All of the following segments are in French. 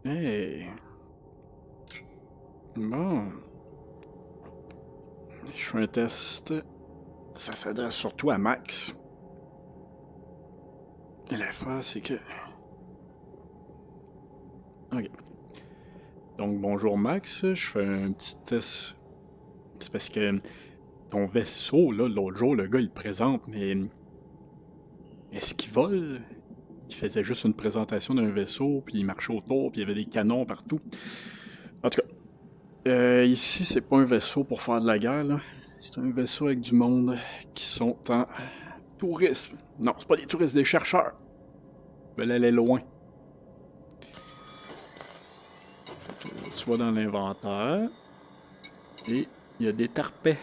Hey. Bon. Je fais un test. Ça s'adresse surtout à Max. Et l'affaire, c'est que... Ok. Donc, bonjour Max. Je fais un petit test. C'est parce que ton vaisseau, là, l'autre jour, le gars, il présente, mais... Est-ce qu'il vole? Il faisait juste une présentation d'un vaisseau, puis il marchait autour, puis il y avait des canons partout. En tout cas, ici, c'est pas un vaisseau pour faire de la guerre, là. C'est un vaisseau avec du monde qui sont en tourisme. Non, c'est pas des touristes, des chercheurs. Ils veulent aller loin. Tu vas dans l'inventaire. Et il y a des tarpets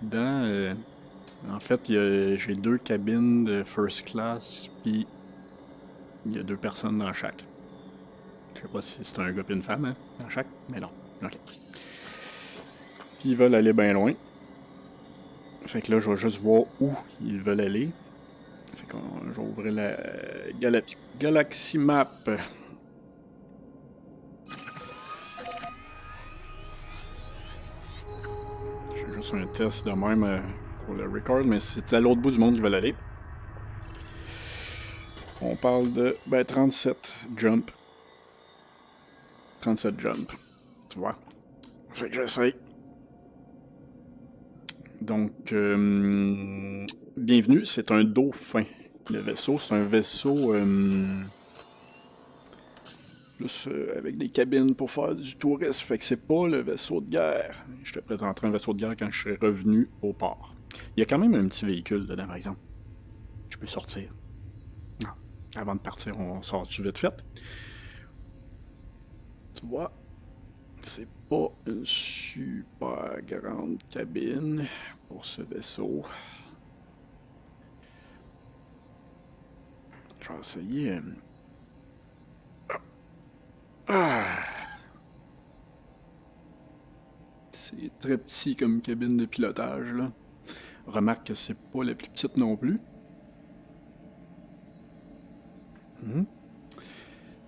dans... En fait, j'ai 2 cabines de first class, puis il y a 2 personnes dans chaque. Je sais pas si c'est un gars et une femme, hein, dans chaque, mais non. Ok. Puis ils veulent aller bien loin. Fait que là, je vais juste voir où ils veulent aller. Fait que je vais ouvrir la Galaxy Map. J'ai juste un test de même pour le record, mais c'est à l'autre bout du monde qu'ils veulent aller. On parle de 37 jump. 37 jump. Tu vois? Fait que j'essaye. Donc, bienvenue, c'est un dauphin. Le vaisseau, c'est un vaisseau plus avec des cabines pour faire du tourisme. Fait que c'est pas le vaisseau de guerre. Je te présenterai un vaisseau de guerre quand je serai revenu au port. Il y a quand même un petit véhicule dedans, par exemple. Je peux sortir. Non. Avant de partir, on sort du vite fait. Tu vois, c'est pas une super grande cabine pour ce vaisseau. Je vais essayer. C'est très petit comme cabine de pilotage, là. Remarque que c'est pas la plus petite non plus.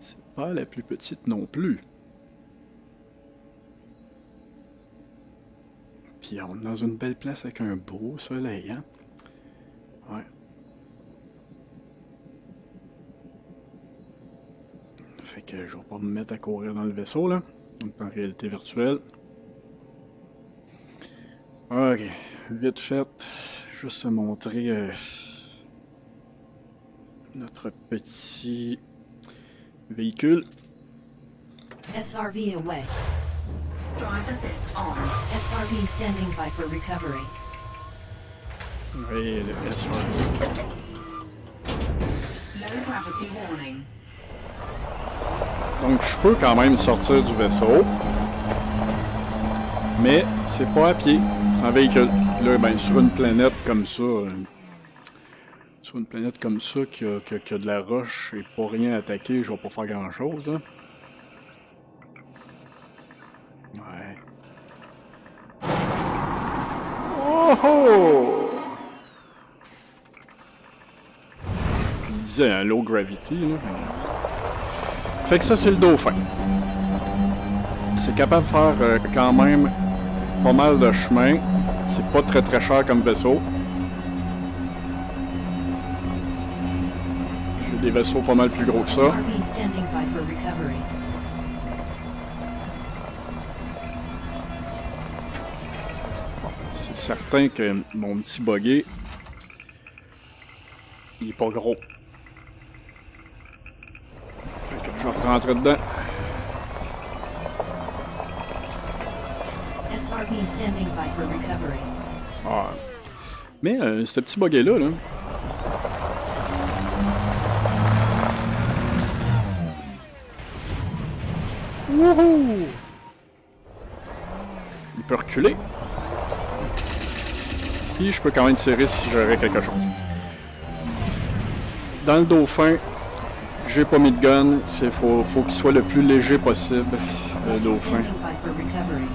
C'est pas la plus petite non plus. Puis on est dans une belle place avec un beau soleil, hein? Ouais. Fait que je vais pas me mettre à courir dans le vaisseau, là. On est en réalité virtuelle. Ok, vite fait, juste te montrer notre petit véhicule. SRV away. Drive assist on. SRV standing by for recovery. Oui, le SRV. Low gravity warning. Donc je peux quand même sortir du vaisseau. Mais c'est pas à pied, c'est en véhicule. Là, ben, sur une planète comme ça, qui a de la roche et pas rien à attaquer, je vais pas faire grand chose, là. Ouais. Oh oh! Il disait un low gravity, là. Fait que ça, c'est le dauphin. C'est capable de faire quand même pas mal de chemin. C'est pas très très cher comme vaisseau. J'ai des vaisseaux pas mal plus gros que ça. SRV standing by for recovery. C'est certain que mon petit buggy, il est pas gros. Fait que je vais rentrer dedans. SRV standing by for recovery. Ah. Mais ce petit buggy-là, là, wouhou! Il peut reculer. Puis je peux quand même tirer si j'aurais quelque chose. Dans le dauphin, j'ai pas mis de gun. Faut qu'il soit le plus léger possible, le dauphin. Standing by for recovery.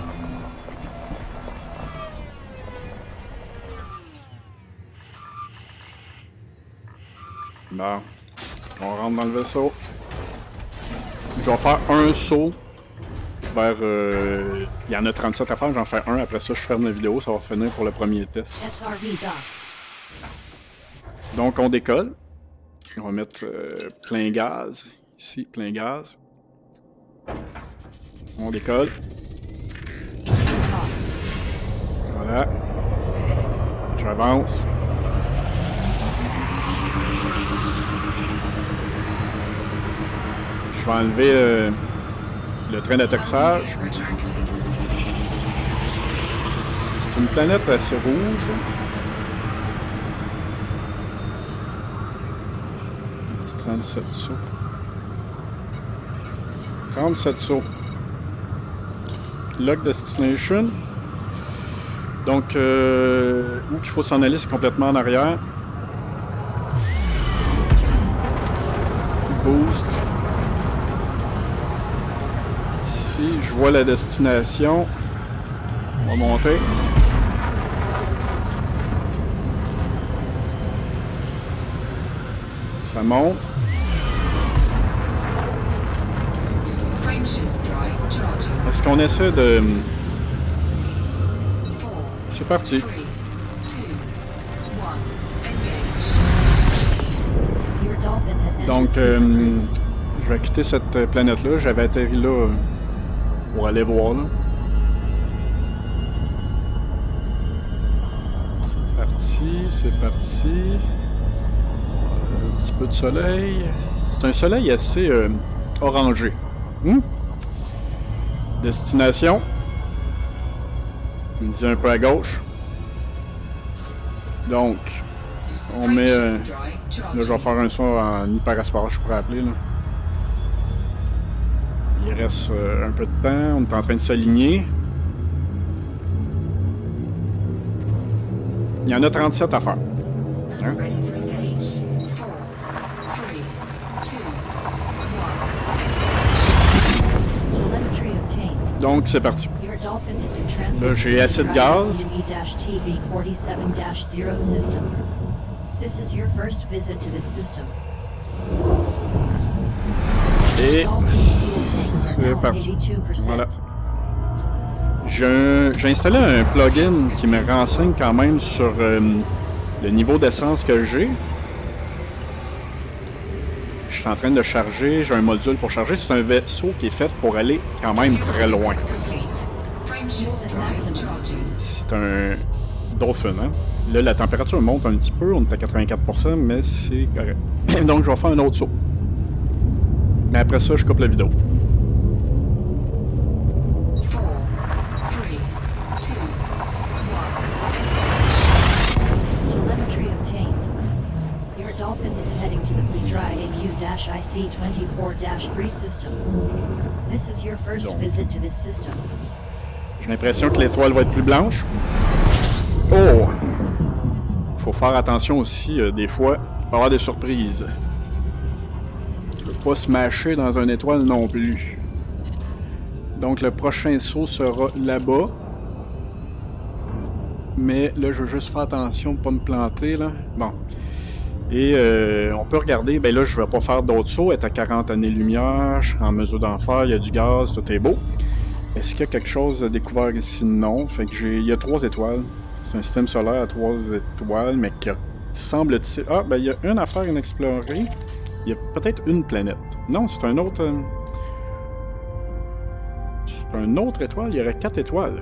Bon, on rentre dans le vaisseau. Je vais faire un saut vers... il y en a 37 à faire, j'en fais un. Après ça, je ferme la vidéo. Ça va finir pour le premier test. SRV dock. Donc, on décolle. On va mettre plein gaz. Ici, plein gaz. On décolle. Voilà. J'avance. Je vais enlever le train d'atterrissage. C'est une planète assez rouge. 37 sauts. 37 sauts. Lock Destination. Donc, où qu'il faut s'en aller, c'est complètement en arrière. Boost. Ici, je vois la destination. On va monter. Ça monte. Est-ce qu'on essaie de... C'est parti. Donc, je vais quitter cette planète-là. J'avais atterri là pour aller voir. Là. C'est parti, c'est parti. Un petit peu de soleil. C'est un soleil assez orangé. Destination. Il me dit un peu à gauche. Donc, on met... là, je vais faire un son en hyperespace, je pourrais appeler. Là. Il reste un peu de temps. On est en train de s'aligner. Il y en a 37 à faire. Hein? Donc, c'est parti. Là, j'ai assez de gaz. Et c'est parti. Voilà. J'ai installé un plugin qui me renseigne quand même sur le niveau d'essence que j'ai. Je suis en train de charger, j'ai un module pour charger. C'est un vaisseau qui est fait pour aller quand même très loin. C'est un Dolphin, hein? Là, la température monte un petit peu, on est à 84%, mais c'est correct. Donc, je vais faire un autre saut. Mais après ça, je coupe la vidéo. Dolphin is heading to the Fleetdry AQ-IC-24-3 system. This is your first visit to this system. J'ai l'impression que l'étoile va être plus blanche. Oh! Faut faire attention aussi, des fois, il peut y avoir des surprises. Je peux pas se mâcher dans une étoile non plus. Donc le prochain saut sera là-bas. Mais là, je veux juste faire attention de ne pas me planter, là. Bon. Et on peut regarder, ben là je ne vais pas faire d'autres sauts, elle est à 40 années-lumière, je serai en mesure d'en faire, il y a du gaz, tout est beau. Est-ce qu'il y a quelque chose à découvert ici? Non. Fait que il y a 3 étoiles. C'est un système solaire à 3 étoiles, mais qui semble-t-il... Ah, ben il y a une affaire inexplorée. Il y a peut-être une planète. Non, c'est un autre... c'est un autre étoile, il y aurait 4 étoiles.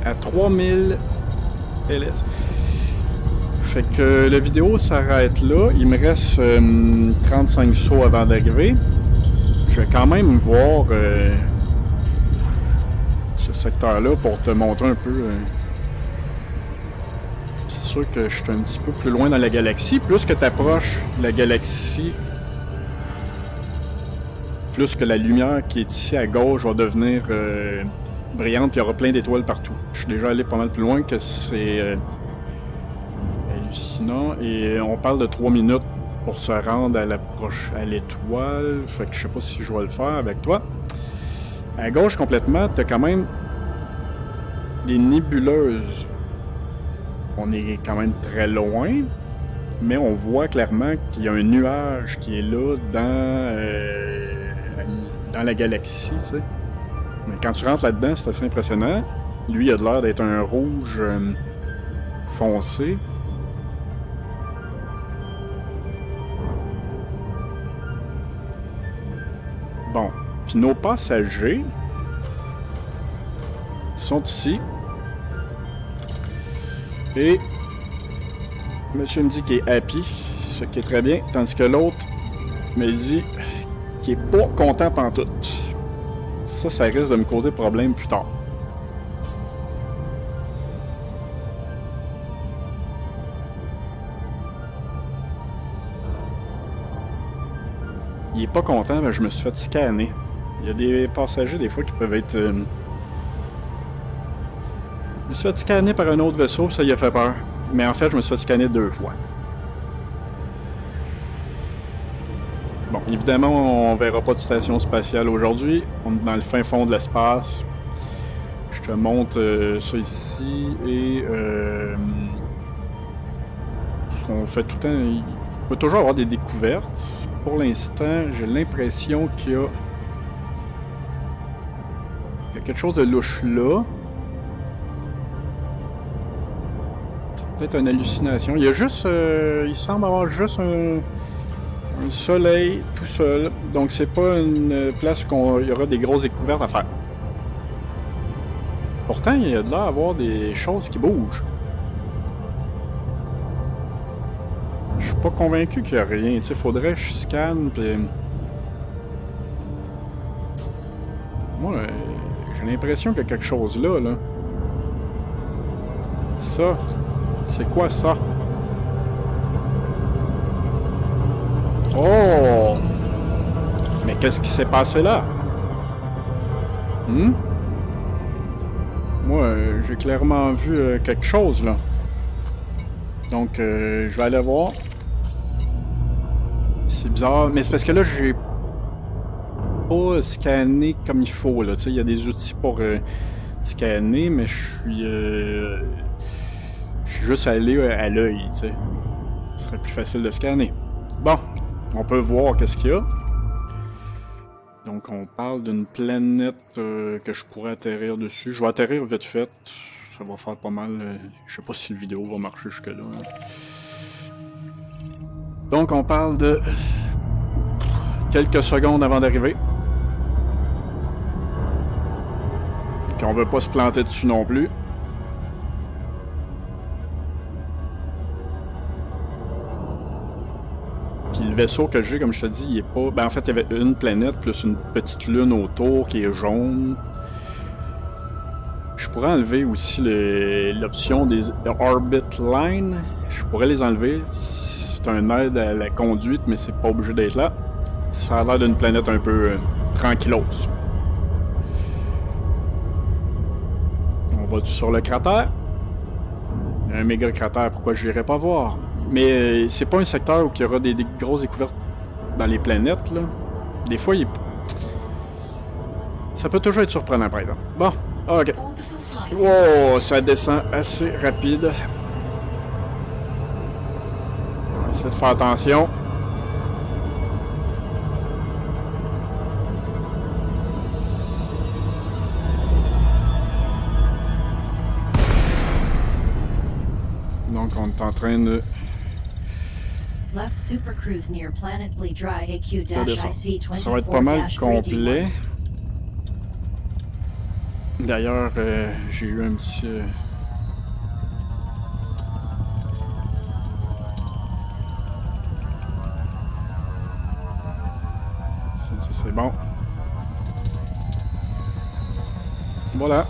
À 3000... LS. Fait que la vidéo s'arrête là. Il me reste 35 sauts avant d'arriver. Je vais quand même voir ce secteur-là pour te montrer un peu. C'est sûr que je suis un petit peu plus loin dans la galaxie. Plus que tu approches la galaxie, plus que la lumière qui est ici à gauche va devenir... brillante, puis il y aura plein d'étoiles partout. Je suis déjà allé pas mal plus loin que c'est hallucinant. Et on parle de 3 minutes pour se rendre à l'étoile. Fait que je sais pas si je vais le faire avec toi. À gauche complètement, t'as quand même des nébuleuses. On est quand même très loin. mais on voit clairement qu'il y a un nuage qui est là dans la galaxie, tu sais. Mais quand tu rentres là-dedans, c'est assez impressionnant. Lui, il a l'air d'être un rouge foncé. Bon. Puis nos passagers sont ici. Et monsieur me dit qu'il est happy, ce qui est très bien, tandis que l'autre me dit qu'il est pas content pantoute. Ça risque de me causer problème plus tard. Il est pas content, mais je me suis fait scanner. Il y a des passagers, des fois, qui peuvent être... Je me suis fait scanner par un autre vaisseau, ça y a fait peur. Mais en fait, je me suis fait scanner 2 fois. Bon, évidemment, on verra pas de station spatiale aujourd'hui. On est dans le fin fond de l'espace. Je te montre ça ici et... on fait tout le temps... Il peut toujours avoir des découvertes. Pour l'instant, j'ai l'impression qu'il y a... Il y a quelque chose de louche là. Peut-être une hallucination. Il y a juste... il semble avoir juste un soleil tout seul. Donc c'est pas une place où il y aura des grosses découvertes à faire. Pourtant, il y a de là à avoir des choses qui bougent. Je suis pas convaincu qu'il y a rien. Tu sais, faudrait que je scanne puis... Moi, j'ai l'impression qu'il y a quelque chose là. Ça... C'est quoi ça? Oh! Mais qu'est-ce qui s'est passé là? Moi, j'ai clairement vu quelque chose là. Donc, je vais aller voir. C'est bizarre. Mais c'est parce que là, j'ai pas scanné comme il faut là. Tu sais, il y a des outils pour scanner, mais je suis juste allé à l'œil, tu sais. Ce serait plus facile de scanner. Bon, on peut voir qu'est-ce qu'il y a. Donc, on parle d'une planète que je pourrais atterrir dessus. Je vais atterrir vite fait. Ça va faire pas mal. Je sais pas si la vidéo va marcher jusque-là. Donc, on parle de quelques secondes avant d'arriver. Puis on veut pas se planter dessus non plus. Puis le vaisseau que j'ai, comme je te dis, il est pas... Ben en fait, il y avait une planète plus une petite lune autour qui est jaune. Je pourrais enlever aussi l'option des Orbit Line. Je pourrais les enlever. C'est un aide à la conduite, mais c'est pas obligé d'être là. Ça a l'air d'une planète un peu tranquillos. On va sur le cratère. Un méga cratère, pourquoi je n'irais pas voir? Mais c'est pas un secteur où il y aura des grosses découvertes dans les planètes, là. Des fois, ça peut toujours être surprenant, par exemple. Bon, ok. Wow, ça descend assez rapide. On va essayer de faire attention. Donc, on est en train de... Left Super Cruise near Planet Blee Dry AQ-IC Ça va être pas mal 24-3D1. complet. D'ailleurs, j'ai eu un petit... Ça, c'est bon. Voilà.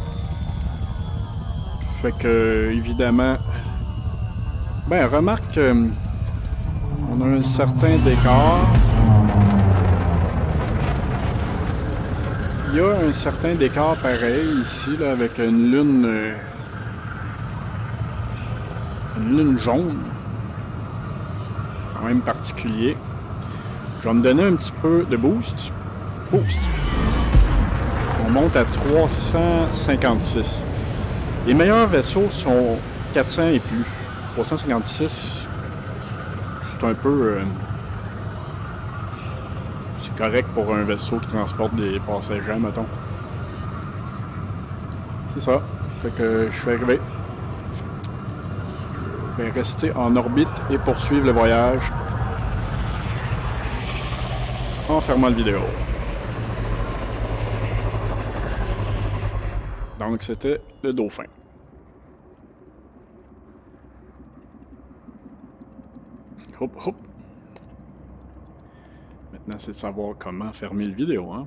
Fait que, évidemment... Ben, remarque... on a un certain décor. Il y a un certain décor pareil ici, là, avec une lune jaune. Quand même particulier. Je vais me donner un petit peu de boost. Boost. On monte à 356. Les meilleurs vaisseaux sont 400 et plus. 356... c'est un peu... c'est correct pour un vaisseau qui transporte des passagers, mettons. C'est ça. Fait que je suis arrivé. Je vais rester en orbite et poursuivre le voyage en fermant la vidéo. Donc c'était le Dauphin. Hop, hop. Maintenant, c'est de savoir comment fermer le vidéo, hein.